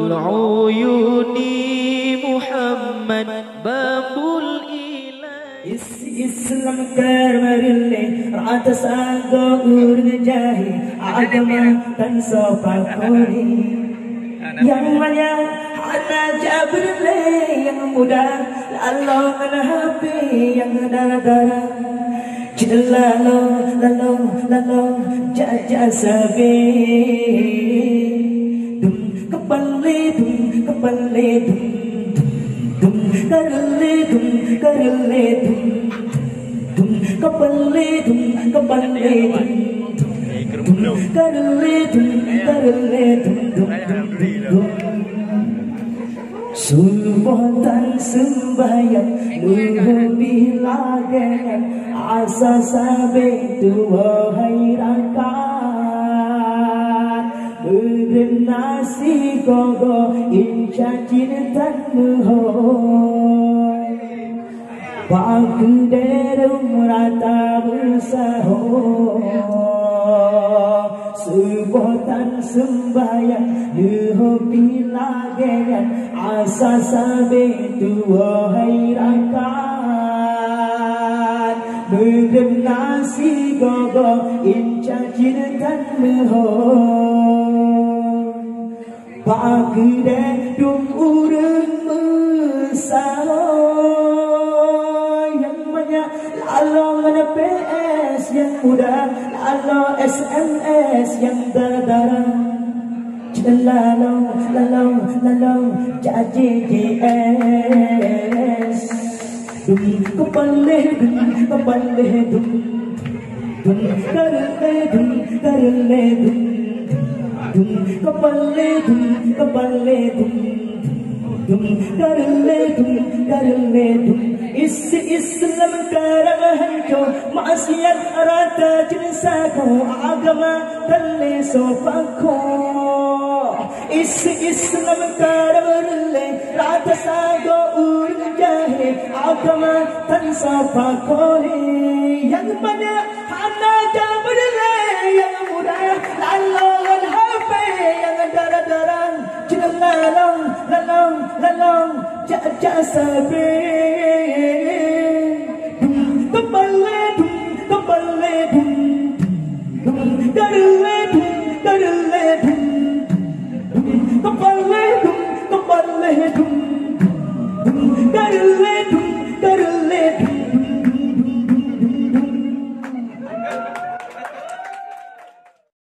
uyuni Muhammad babul ilahi Islam karmarille rata sago urd jahi agama tan sopakori yang manya hana jabrle yang muda Allah menhapi yang dara-dara Jalalo lalo lalo jaja sabi dum kembali dum karle dum kembali dum Sultan sembahyang luhur bilagan asa sabetu wahai rakan bernasi gogo inca cintamu Baku derum rata bersaho Sultan sembahyang luhur bilagan asa sabetu wahai rakan Bernasi gogo inca cintamu Baku derum urang bersaho Lalu mana PS yang muda Lalu SMS yang dara-dara Lalu JJS Kembali Islam karamahan ko maksiat rata jinsa ko agama talle sofako Islam karamalle rata sago urjahe agama tan sofako yang mana hana jabrle yang muda lalon hafe yang dara-dara lalong jaja sabi